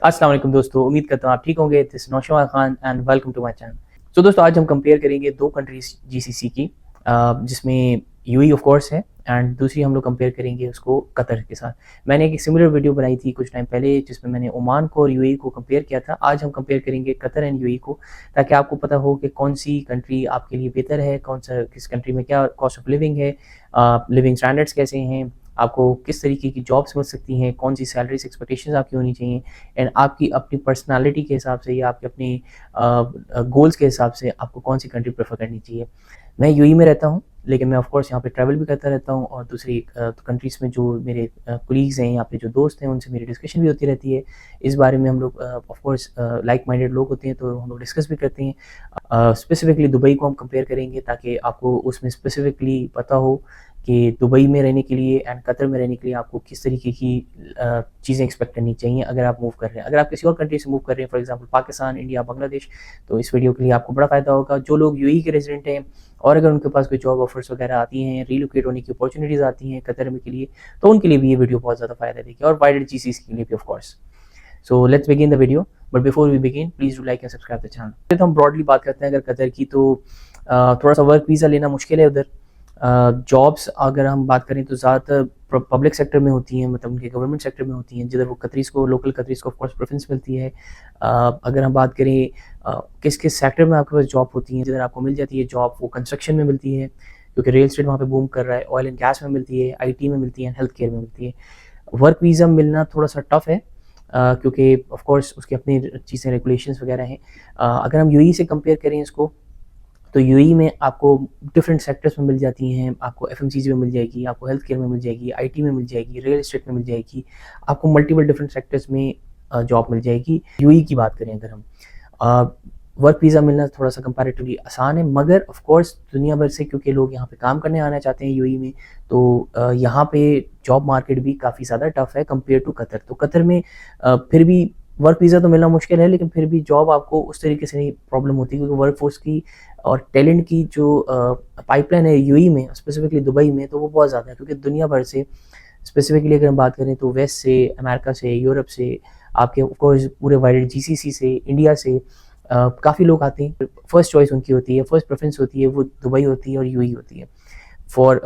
अस्सलाम वालेकुम दोस्तों, उम्मीद करता हूँ आप ठीक होंगे। This Naushwan Khan and welcome to my channel. So दोस्तों, आज हम कंपेयर करेंगे दो कंट्रीज जीसीसी की, जिसमें यूएई ऑफ कोर्स है एंड दूसरी हम लोग कंपेयर करेंगे उसको कतर के साथ। मैंने एक सिमिलर वीडियो बनाई थी कुछ टाइम पहले जिसमें मैंने ओमान को और यूएई को कंपेयर किया था। आज हम कंपेयर करेंगे कतर एंड यूएई को, ताकि आपको पता हो कि कौन सी कंट्री आपके लिए बेहतर है, कौन सा किस कंट्री में क्या कॉस्ट ऑफ लिविंग है, लिविंग स्टैंडर्ड्स कैसे हैं, आपको किस तरीके की जॉब्स मिल सकती हैं, कौन सी सैलरीज एक्सपेक्टेशंस आपकी होनी चाहिए, एंड आपकी अपनी पर्सनालिटी के हिसाब से या आपके अपने गोल्स के हिसाब से आपको कौन सी कंट्री प्रेफर करनी चाहिए। मैं यूएई में रहता हूँ, लेकिन मैं ऑफ कोर्स यहाँ पे ट्रैवल भी करता रहता हूँ और दूसरी कंट्रीज़ में जो मेरे कोलीग्स हैं, यहाँ पे जो दोस्त हैं, उनसे मेरी डिस्कशन भी होती रहती है। इस बारे में हम लोग ऑफ कोर्स लाइक माइंडेड लोग होते हैं, तो हम लोग डिस्कस भी करते हैं। स्पेसिफिकली दुबई को हम कंपेयर करेंगे ताकि आपको उसमें स्पेसिफिकली पता हो कि दुबई में रहने के लिए एंड कतर में रहने के लिए आपको किस तरीके की चीज़ें एक्सपेक्ट करनी चाहिए अगर आप मूव कर रहे हैं। अगर आप किसी और कंट्री से मूव कर रहे हैं, for example Pakistan, India, Bangladesh, तो इस वीडियो के लिए आपको बड़ा फ़ायदा होगा। जो लोग यूएई के रेजिडेंट हैं और अगर उनके पास कोई जॉब ऑफर्स वगैरह आती हैं, रीलोकेट होने की अपॉर्चुनिटीज़ आती हैं कतर में के लिए, तो उनके लिए भी ये वीडियो बहुत ज़्यादा फ़ायदा देगी और वाइडर जीसीसी के लिए भी of course. So let's begin the video, but before we begin please do like and subscribe the channel. तो हम ब्रॉडली बात करते हैं अगर कतर की, तो थोड़ा सा वर्क वीज़ा लेना मुश्किल है उधर। जॉब्स अगर हम बात करें तो ज़्यादातर पब्लिक सेक्टर में होती हैं, मतलब उनके गवर्नमेंट सेक्टर में होती हैं, जिधर वो कतरीज़ को, लोकल कतरीज़ को ऑफ कोर्स प्रेफरेंस मिलती है। अगर हम बात करें किस किस सेक्टर में आपके पास जॉब होती हैं, जिधर आपको मिल जाती है जॉब, वो कंस्ट्रक्शन में मिलती है क्योंकि रियल एस्टेट वहाँ पे बूम कर रहा है, ऑयल एंड गैस में मिलती है, आईटी में मिलती है, हेल्थ केयर में मिलती है। वर्क वीज़ा मिलना थोड़ा सा टफ है क्योंकि ऑफ कोर्स उसकी अपनी चीज़ें, रेगुलेशंस वगैरह हैं। अगर हम यूएई से कंपेयर करें इसको, तो यूएई में आपको डिफरेंट सेक्टर्स में मिल जाती हैं। आपको एफएमसीजी में मिल जाएगी, आपको हेल्थ केयर में मिल जाएगी, आईटी में मिल जाएगी, रियल एस्टेट में मिल जाएगी, आपको मल्टीपल डिफरेंट सेक्टर्स में जॉब मिल जाएगी। यूएई की बात करें अगर हम, वर्क वीज़ा मिलना थोड़ा सा कंपैरेटिवली आसान है, मगर ऑफ कोर्स दुनिया भर से क्योंकि लोग यहाँ पे काम करने आना चाहते हैं यूएई में, तो यहाँ पे जॉब मार्केट भी काफ़ी ज़्यादा टफ है कंपेयर टू कतर। तो कतर में फिर भी वर्क वीज़ा तो मिलना मुश्किल है, लेकिन फिर भी जॉब आपको उस तरीके से नहीं प्रॉब्लम होती, क्योंकि वर्क फोर्स की और टैलेंट की जो पाइपलाइन है यूएई में, स्पेसिफिकली दुबई में, तो वो बहुत ज़्यादा है। क्योंकि दुनिया भर से, स्पेसिफिकली अगर हम बात करें तो वेस्ट से, अमेरिका से, यूरोप से, आपके ऑफ कोर्स पूरे वाइडर जीसीसी से, इंडिया से काफ़ी लोग आते हैं। फर्स्ट चॉइस उनकी होती है, फर्स्ट प्रेफरेंस होती है, वो दुबई होती है और यूएई होती है फॉर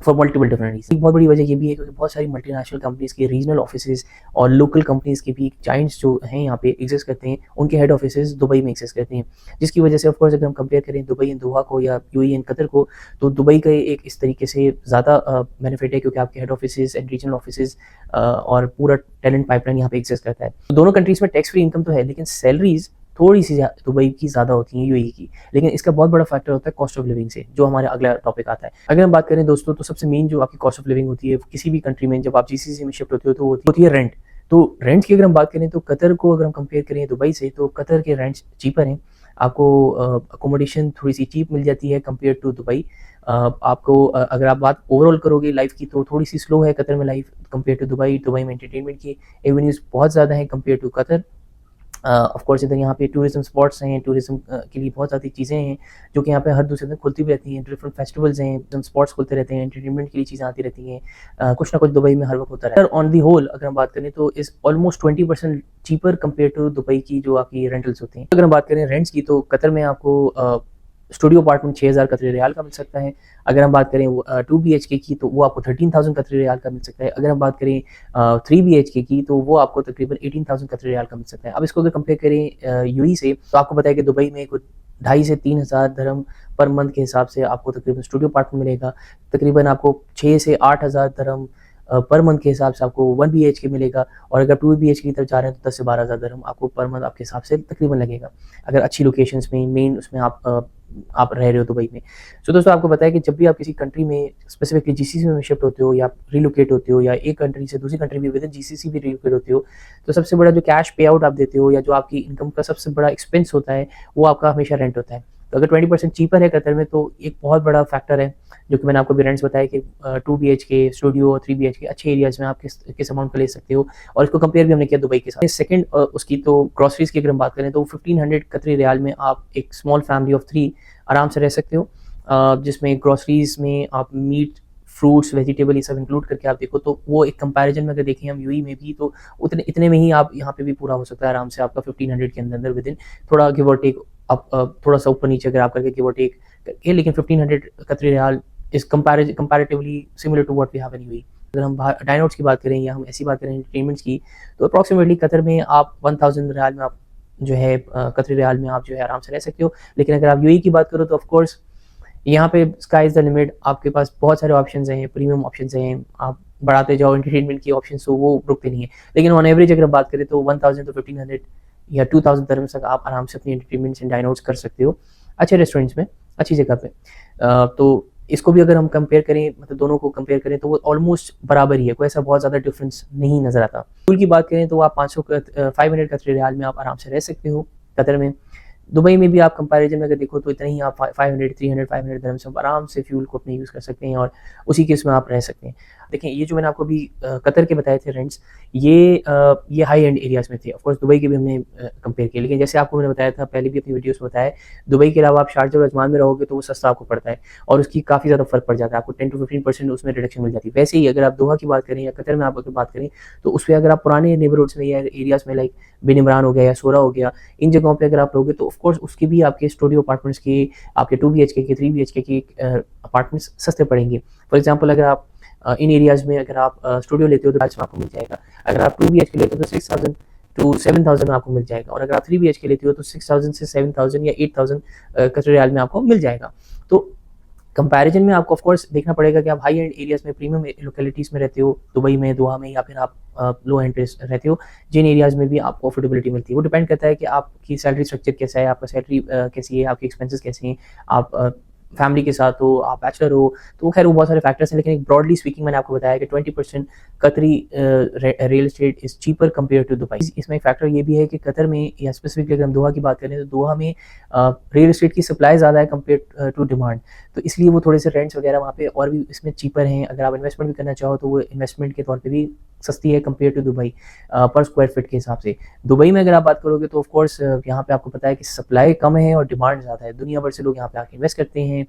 मल्टीपल डिफरेंट रीजन। एक बहुत बड़ी वजह ये भी है क्योंकि बहुत सारी मल्टीनेशनल कंपनीज़ के रीजनल ऑफिसेज और लोकल कंपनीज़ के भी जाइंट्स जो हैं यहाँ पे एग्जिस्ट करते हैं, उनके हेड ऑफिसेज दुबई में एग्जिस्ट करते हैं, जिसकी वजह से ऑफ कोर्स अगर हम कंपेयर करें दुबई एंड दोहा को या यूएई एंड कतर को, तो दुबई का एक इस तरीके से ज़्यादा बेनिफिट है क्योंकि आपके head offices and regional offices और पूरा टैलेंट पाइपलाइन यहाँ पे एग्जिस्ट करता है। तो दोनों कंट्रीज़ में टैक्स फ्री इनकम तो है, लेकिन सैलरीज थोड़ी सी दुबई की ज़्यादा होती हैं यूएई की, लेकिन इसका बहुत बड़ा फैक्टर होता है कॉस्ट ऑफ लिविंग से, जो हमारा अगला टॉपिक आता है। अगर हम बात करें दोस्तों, तो सबसे मेन जो आपकी कॉस्ट ऑफ लिविंग होती है किसी भी कंट्री में, जब आप जीसीसी में शिफ्ट होते हो, तो होती है रेंट। तो रेंट की अगर हम बात करें तो कतर को अगर हम कंपेयर करें दुबई से, तो कतर के रेंट्स चीपर हैं। आपको अकोमोडेशन थोड़ी सी चीप मिल जाती है कंपेयर टू दुबई। आपको अगर आप बात ओवरऑल करोगे लाइफ की, तो थोड़ी सी स्लो है कतर में life compare to Dubai. Dubai में एंटरटेनमेंट की एवेन्यूज़ बहुत ज़्यादा हैं compare to Qatar. Of course इधर यहाँ पे टूरिज्म स्पॉट्स हैं, टूरिज्म के लिए बहुत सारी चीज़ें हैं जो कि यहाँ पे हर दूसरे दिन खुलती भी रहती हैं। डिफरेंट फेस्टिवल्स हैं, स्पॉट्स खुलते रहते हैं, एंटरटेनमेंट के लिए चीज़ें आती रहती हैं। कुछ ना कुछ दुबई में हर वक्त होता रहता है। ऑन दी होल अगर हम बात करें तो इस almost 20% cheaper compare to Dubai की जो आपकी रेंटल्स होते हैं। अगर हम बात करें रेंट्स की, तो कतर में आपको स्टूडियो अपार्टमेंट 6000 कतरी रियाल का मिल सकता है। अगर हम बात करें 2 BHK की, तो वो आपको 13,000 कतरी रियाल का मिल सकता है। अगर हम बात करें 3 BHK की, तो वो आपको तकरीबन 18,000 कतरी रियाल का मिल सकता है। अब इसको अगर कंपेयर करें यूएई से, तो आपको पता है कि दुबई में कुछ 2,500 से 3,000 दरहम पर मंथ के हिसाब से आपको तकरीबन स्टूडियो अपार्टमेंट मिलेगा। तकरीबन आपको 6 से 8,000 दरहम पर मंथ के हिसाब से आपको 1 BHK मिलेगा। और अगर 2 BHK की तरफ जा रहे हैं तो 10 से 12,000 दरहम आपको पर मंथ आपके हिसाब से तकरीबन लगेगा, अगर अच्छी लोकेशंस में, मेन उसमें आप रह रहे हो दुबई में। सो दोस्तों, आपको पता है कि जब भी आप किसी कंट्री में, स्पेसिफिकली जीसीसी में शिफ्ट होते हो या रिलोकेट होते हो, या एक कंट्री से दूसरी कंट्री में विद इन जीसीसी भी रिलोकेट होते हो, तो सबसे बड़ा जो कैश पे आउट आप देते हो या जो आपकी इनकम का सबसे बड़ा एक्सपेंस होता है, वो आपका हमेशा रेंट होता है। तो अगर 20% चीपर है कतर में, तो एक बहुत बड़ा फैक्टर है, जो कि मैंने आपको भी रेंट्स बताया कि 2 BHK स्टूडियो और 3 BHK अच्छे एरियाज में आप किस अमाउंट का ले सकते हो। और इसको कंपेयर भी हमने किया दुबई के साथ। सेकंड उसकी तो ग्रॉसरीज की अगर हम बात करें, तो 1500 कतरी रियाल में आप एक स्मॉल फैमिली ऑफ 3 आराम से रह सकते हो, जिसमें ग्रॉसरीज में आप मीट, फ्रूट्स, वेजिटेबल ये सब इंक्लूड करके आप देखो तो वो एक कंपैरिजन में अगर देखें हम यूएई में भी तो उतने इतने में ही आप यहाँ पे भी पूरा हो सकता है आराम से आपका 1500 के अंदर अंदर विदिन, थोड़ा गिव और टेक आप थोड़ा सा ऊपर नीचे अगर आप करके गिव और टेक करके, लेकिन 1500 Qatari riyal is comparatively similar to what we have in UAE. अगर हम डाइनआउट्स की बात करें या हम ऐसी बात करें एंटरटेनमेंट्स की, तो अप्रॉक्सीमेटली कतर में आप 1000 रियाल में आप जो है कतरी रियाल में आप जो है आराम से रह सकते हो। लेकिन अगर आप यूएई की बात करो तो ऑफकोर्स यहाँ पे स्काई इज द लिमिट, आपके पास बहुत सारे ऑप्शंस हैं, प्रीमियम ऑप्शंस हैं, आप बढ़ाते जाओ एंटरटेनमेंट की ऑप्शंस, तो वो रुकते नहीं है। लेकिन ऑन एवरेज अगर बात करें तो 1000 तो 1500 या 2000 दिरहम्स तक आप आराम से अपनी एंटरटेनमेंट्स एंड डाइनआउट्स कर सकते हो अच्छे रेस्टोरेंट्स में, अच्छी जगह पे। तो इसको भी अगर हम कंपेयर करें, मतलब दोनों को कंपेयर करें, तो वो ऑलमोस्ट बराबर ही है, कोई ऐसा बहुत ज़्यादा डिफरेंस नहीं नज़र आता। फूल की बात करें तो आप 500 कतरी रियाल में आप आराम से रह सकते हो कतर में। दुबई में भी आप कंपैरिजन में अगर देखो तो इतना ही आप 500 300 500 दिरहम से आराम से फ्यूल को अपने यूज़ कर सकते हैं और उसी केस में आप रह सकते हैं। देखें ये जो मैंने आपको अभी कतर के बताए थे रेंट्स, ये हाई एंड एरियाज़ में थे। ऑफकोर्स दुबई के भी हमने कंपेयर किया, लेकिन जैसे आपको मैंने बताया था पहले भी अपनी वीडियोस में बताया, दुबई के अलावा आप शारजा और अजमान में रहोगे तो वो सस्ता आपको पड़ता है और उसकी काफ़ी ज़्यादा फ़र्क पड़ जाता है, आपको 10 to 15% उसमें रिडक्शन मिल जाती है। वैसे ही अगर आप दोहा की बात करें या कतर में आप अगर बात करें तो उस पर अगर आप पुराने नेबरहुड्स में या एरियाज़ में लाइक बिन इमरान हो गया या सोरा हो गया, इन जगहों पे अगर आप रहोगे तो ऑफकोर्स उसकी भी आपके स्टूडियो अपार्टमेंट्स के, आपके 2 BHK के 3 BHK के अपार्टमेंट्स सस्ते पड़ेंगे। फॉर एग्जांपल अगर आप इन एरियाज़ में अगर आप स्टूडियो लेते हो तो प्राइस में आपको मिल जाएगा। अगर आप 2 BHK लेते हो तो 6000 to 7000 में आपको मिल जाएगा, और अगर आप 3 BHK लेते हो तो 6000 से 7000 या 8000 कतरी रियाल में आपको मिल जाएगा। तो कंपैरिजन में आपको ऑफकोर्स देखना पड़ेगा कि आप हाई एंड एरियाज़ में, प्रीमियम लोकेलिटीज़ में रहते हो, दुबई में, दोहा में, या फिर आप लो एंड पे रहते हो, जिन एरियाज़ में भी आपको अफोर्डेबिलिटी मिलती है। वो डिपेंड करता है कि आपकी सैलरी स्ट्रक्चर कैसा है, आपका सैलरी कैसी है, आपके एक्सपेंसेस कैसे हैं, आप फैमिली के साथ हो, आप बैचलर हो, तो खैर वो बहुत सारे फैक्टर्स हैं। लेकिन एक ब्रॉडली स्पीकिंग मैंने आपको बताया कि 20% Qatari real estate is cheaper compare to Dubai. इसमें एक फैक्टर ये भी है कि कतर में, या स्पेसिफिकली अगर हम दोहा की बात करें तो दोहा में रियल एस्टेट की सप्लाई ज़्यादा है कंपेयर टू डिमांड, तो इसलिए वो थोड़े से रेंट्स वगैरह वहाँ पे और भी इसमें चीपर हैं। अगर आप इन्वेस्टमेंट भी करना चाहो तो वो इन्वेस्टमेंट के तौर पे भी सस्ती है कंपेयर टू दुबई पर स्क्वायर फीट के हिसाब से। दुबई में अगर आप बात करोगे तो ऑफकोर्स यहाँ पे आपको पता है कि सप्लाई कम है और डिमांड ज़्यादा है, दुनिया भर से लोग यहाँ पे आके इन्वेस्ट करते हैं।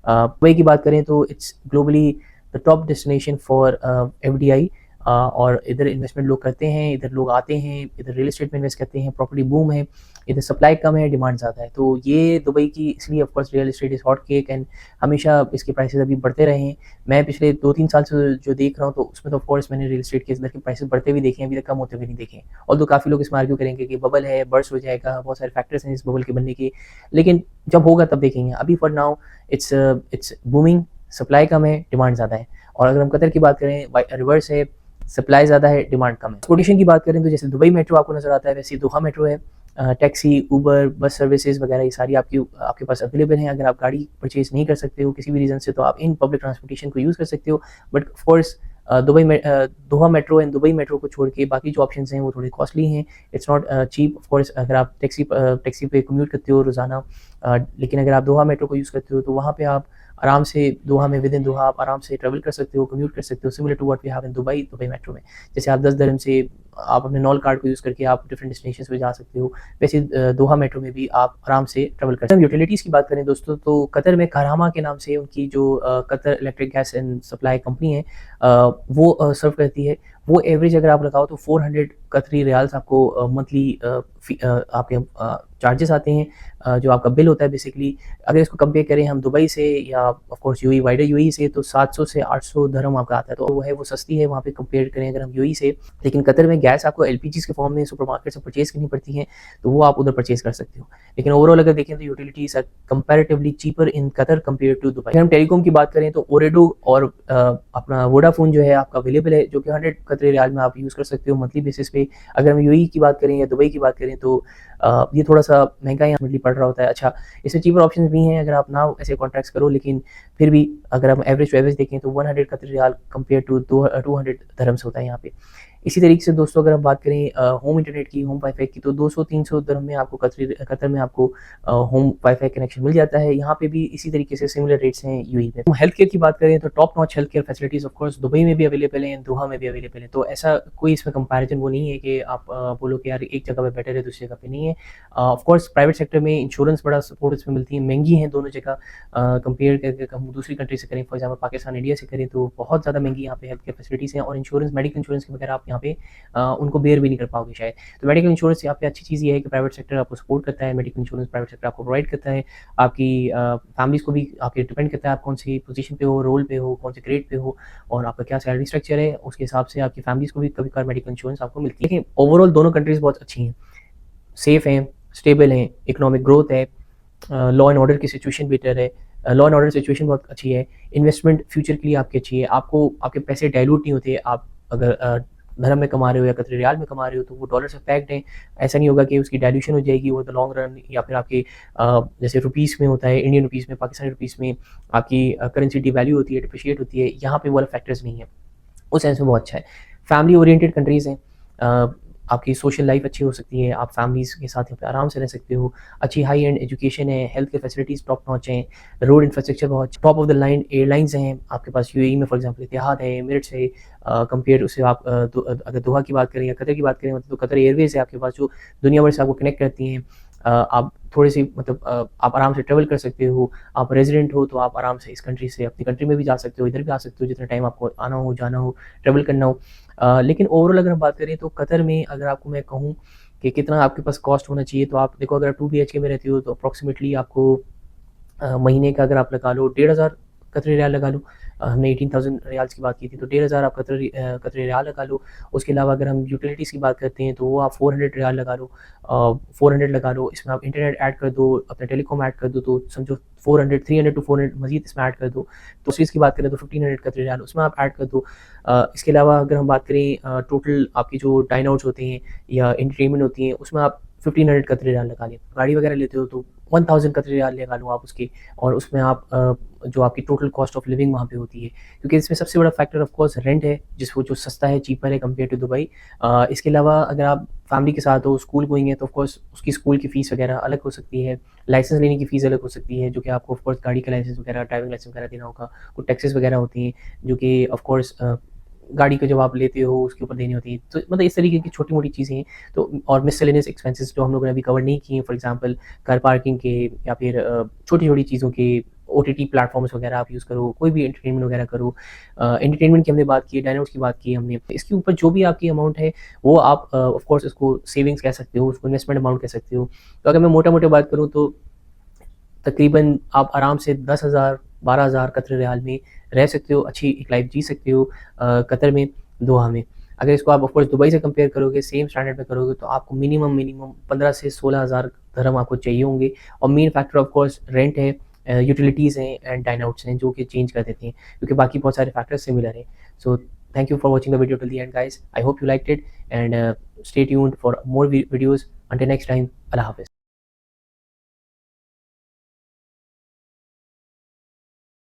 दुबई की बात करें तो it's globally the top destination for FDI, और इधर इन्वेस्टमेंट लोग करते हैं, इधर लोग आते हैं, इधर रियल एस्टेट में इन्वेस्ट करते हैं, प्रॉपर्टी बूम है, इधर सप्लाई कम है, डिमांड ज़्यादा है। तो ये दुबई की इसलिए of course real estate is hot cake, and हमेशा इसके प्राइसेस अभी बढ़ते रहे हैं। मैं पिछले 2-3 साल से जो देख रहा हूँ तो उसमें तो ऑफकोर्स मैंने रियल एस्टेट के इधर के प्राइसेस बढ़ते हुए देखे हैं, अभी तक कम होते हुए नहीं देखे। और तो काफ़ी लोग इसमें आर्ग्यू करेंगे कि बबल है, बर्स्ट हो जाएगा, बहुत सारे फैक्टर्स हैं इस बबल के बनने के, लेकिन जब होगा तब देखेंगे। अभी for now it's booming, supply कम है, डिमांड ज़्यादा है। और अगर हम कतर की बात करें रिवर्स है, सप्लाई ज़्यादा है, डिमांड कम है। ट्रांसपोर्टेशन की बात करें तो जैसे दुबई मेट्रो आपको नज़र आता है, वैसे दोहा मेट्रो है। टैक्सी, उबर, बस सर्विसेज वगैरह ये सारी आपके पास अवेलेबल हैं। अगर आप गाड़ी परचेज़ नहीं कर सकते हो किसी भी रीज़न से तो आप इन पब्लिक ट्रांसपोर्टेशन को यूज़ कर सकते हो। But of course Doha metro and Dubai metro को छोड़ के बाकी जो ऑप्शंस हैं वो थोड़े कॉस्टली हैं, it's not cheap. Of course अगर आप टैक्सी पे कम्यूट करते हो रोज़ाना, लेकिन अगर आप दोहा मेट्रो को यूज़ करते हो तो वहाँ पे आप आराम से दोहा में, विद इन दोहा आप आराम से ट्रैवल कर सकते हो, कम्यूट कर सकते हो, similar to what we have in Dubai metro में। जैसे आप 10 दिरहम से आप अपने नॉल कार्ड को यूज़ करके आप डिफरेंट डेस्टिनेशंस पे जा सकते हो, वैसे दोहा मेट्रो में भी आप आराम से ट्रैवल कर सकते हो। यूटिलिटीज़ की बात करें दोस्तों तो कतर में करामा के नाम से उनकी जो Qatar electric gas and supply company है वो सर्व करती है। वो एवरेज अगर आप लगाओ तो 400 कतरी रियाल्स आपको मंथली आपके चार्जेस आते हैं, जो आपका बिल होता है बेसिकली। अगर इसको कंपेयर करें हम दुबई से या of course UAE, wider UAE से, तो 700 से 800 दिरहम आपका आता है, तो वो है वो सस्ती है वहाँ पे कंपेयर करें अगर हम यूएई से। लेकिन कतर में गैस आपको LPGs के फॉर्म में सुपरमार्केट से परचेज करनी पड़ती है, तो वो आप उधर परचेज कर सकते हो। लेकिन ओवरऑल अगर देखें तो utilities are comparatively cheaper in Qatar compare to Dubai. अगर हम टेलीकॉम की बात करें तो ओरेडो और अपना वोडाफोन जो है आपका अवेलेबल है, जो कि 100 कतरी रियाल में आप यूज़ कर सकते हो मंथली बेसिस पे। अगर हम यूएई की बात करें या दुबई की बात करें तो ये थोड़ा सा महंगा यहाँ पड़ रहा होता है। अच्छा, इससे चीपर ऑप्शन भी हैं अगर आप ना ऐसे कॉन्ट्रैक्ट्स करो, लेकिन फिर भी अगर हम एवरेज टू एवरेज देखें तो 100 कतरी रियाल कंपेयर टू 200 दिरहम्स होता है यहाँ पे। इसी तरीके से दोस्तों अगर हम बात करें होम इंटरनेट की, होम वाईफाई की, तो 200-300 दिरहम में आपको कतर में आपको होम वाईफाई कनेक्शन मिल जाता है। यहाँ पे भी इसी तरीके से सिमिलर रेट्स हैं यूएई में। हेल्थ केयर की बात करें तो top notch health care facilities of course Dubai में भी अवेलेबल हैं, दोहा में भी अवेलेबल है। तो ऐसा कोई इसमें कंपैरिजन वो नहीं है कि आप बोलो कि यार एक जगह पे बेटर है, दूसरी जगह पे नहीं है। ऑफ कोर्स प्राइवेट सेक्टर में इंश्योरेंस बड़ा सपोर्ट इसमें मिलती है, महंगी हैं दोनों जगह कंपेयर करके हम दूसरी कंट्री से करें, फॉर एग्जाम्पल पाकिस्तान इंडिया से करें तो बहुत ज़्यादा महंगी यहाँ पे हेल्थ केयर फैसिलिटीज़ हैं, और इंश्योरेंस मेडिकल इंश्योरेंस के बगैर आप यहाँ पे उनको बेयर भी नहीं कर पाओगे शायद। तो मेडिकल इंश्योरेंस यहाँ पे अच्छी चीज़ ये है कि प्राइवेट सेक्टर आपको सपोर्ट करता है, मेडिकल इंश्योरेंस प्राइवेट सेक्टर आपको प्रोवाइड करता है, आपकी फैमिलीज़ को भी आपके डिपेंड करता है आप कौन सी पोजीशन पे हो, रोल पे हो, कौन से ग्रेड पे हो और आपका क्या सैलरी स्ट्रक्चर है, उसके हिसाब से आपकी फैमिलीज़ को भी कभी कभार मेडिकल इंश्योरेंस आपको मिलती है। लेकिन ओवरऑल दोनों कंट्रीज़ बहुत अच्छी हैं, सेफ़ हैं, स्टेबल हैं, इकोनॉमिक ग्रोथ है, लॉ एंड ऑर्डर की सिचुएशन बेटर है, लॉ एंड ऑर्डर सिचुएशन बहुत अच्छी है, इन्वेस्टमेंट फ्यूचर के लिए आपकी अच्छी है, आपको आपके पैसे डाइल्यूट नहीं होते। आप अगर धर्म में कमा रहे हो या कतरी रियाल में कमा रहे हो तो वो डॉलर से पैक्ड हैं, ऐसा नहीं होगा कि उसकी डाइल्यूशन हो जाएगी वो द लॉन्ग रन, या फिर आपके जैसे रुपीज़ में होता है, इंडियन रुपीज़ में, पाकिस्तानी रुपीज़ में आपकी करेंसी डिवैल्यू होती है, डिप्रिशिएट होती है, यहाँ पे वो वाला फैक्टर्स नहीं है, उस सेंस में बहुत अच्छा है। फैमिली ओरिएंटेड कंट्रीज़ हैं, आपकी सोशल लाइफ अच्छी हो सकती है, आप फैमिलीज़ के साथ यहाँ पे आराम से रह सकते हो, अच्छी हाई एंड एजुकेशन है, health care facilities top notch हैं, रोड इंफ्रास्ट्रक्चर बहुत top of the line airlines हैं आपके पास यूएई में, फॉर एग्जांपल इतिहाद है, एमिरेट्स है, कंपेयर उससे आप अगर दोहा की बात करें या कतर की बात करें मतलब तो कतर एयरवेज़ है आपके पास जो दुनिया भर से आपको कनेक्ट करती हैं। आप थोड़ी सी मतलब आप आराम से ट्रैवल कर सकते हो, आप रेजिडेंट हो तो आप आराम से इस कंट्री से अपनी कंट्री में भी जा सकते हो, इधर भी आ सकते हो जितना टाइम आपको आना हो, जाना हो, ट्रैवल करना हो। लेकिन ओवरऑल अगर हम बात करें तो कतर में अगर आपको मैं कहूँ कि कितना आपके पास कॉस्ट होना चाहिए, तो आप देखो अगर 2 बीएचके में रहते हो तो अप्रॉक्सीमेटली आपको महीने का अगर आप लगा लो 1,500 कतरी रियाल लगा लो, हमने 18,000 रियाल्स की बात की थी तो 1,500 आप कतरी रियाल लगा लो। उसके अलावा अगर हम यूटिलिटीज़ की बात करते हैं तो वो आप 400 रियाल लगा लो, 400 लगा लो, इसमें आप इंटरनेट ऐड कर दो, अपना टेलीकॉम ऐड कर दो तो समझो 400 300 टू 400 मजीद इसमें ऐड कर दो। तो उस चीज़ की बात करें तो 1,500 कतरी रियाल उसमें आप ऐड कर दो। इसके अलावा अगर हम बात करें टोटल आपकी जो डाइन आउट्स होते हैं या एंटरटेनमेंट होती हैं उसमें आप 1,500 कतरी रियाल लगा लें। गाड़ी वगैरह लेते हो तो 1,000 कतरी रियाल लगा लो आप उसके, और उसमें आप जो आपकी टोटल कॉस्ट ऑफ लिविंग वहाँ पे होती है, क्योंकि इसमें सबसे बड़ा फैक्टर ऑफ कोर्स रेंट है जिसको जो सस्ता है, चीपर है कंपेयर टू दुबई। इसके अलावा अगर आप फैमिली के साथ हो, स्कूल गोइंग है तो ऑफ कोर्स उसकी स्कूल की फ़ीस वगैरह अलग हो सकती है, लाइसेंस लेने की फ़ीस अलग हो सकती है जो कि आपको ऑफ कोर्स गाड़ी का लाइसेंस वगैरह, ड्राइविंग लाइसेंस वगैरह देना होगा, कुछ टैक्सेस वगैरह होती हैं जो कि ऑफ कोर्स गाड़ी का जब आप लेते हो उसके ऊपर देनी होती है। तो मतलब इस तरीके की छोटी-मोटी चीज़ें हैं। तो और मिसलेनियस एक्सपेंसेस जो हम लोगों ने अभी कवर नहीं किए हैं, फॉर एग्जांपल कार पार्किंग के या फिर छोटी-छोटी चीज़ों के, ओटीटी प्लेटफॉर्म्स वगैरह आप यूज़ करो, कोई भी एंटरटेनमेंट वगैरह करो। एंटरटेनमेंट की हमने बात की है, डाइन आउट्स की बात की है हमने। इसके ऊपर जो भी आपकी अमाउंट है वो आप ऑफ कोर्स उसको सेविंग्स कह सकते हो, उसको इन्वेस्टमेंट अमाउंट कह सकते हो। तो अगर मैं मोटा-मोटा बात करूँ तो तकरीबन आप आराम से 10,000 12,000 कतर रियाल में रह सकते हो, अच्छी एक लाइफ जी सकते हो कतर में, दोहा में। अगर इसको आप ऑफ कोर्स दुबई से कंपेयर करोगे, सेम स्टैंडर्ड में करोगे तो आपको मिनिमम 15 से 16,000 दिरहम आपको चाहिए होंगे, और main factor of course rent है, यूटिलिटीज़ हैं एंड डाइन आउट्स हैं जो कि चेंज कर देते हैं, क्योंकि बाकी बहुत सारे फैक्टर्स सिमिलर हैं। So thank you for watching the video till the end guys, I hope you liked it and stay tuned for more videos. Until next time, अल्लाह हाफ़िज़।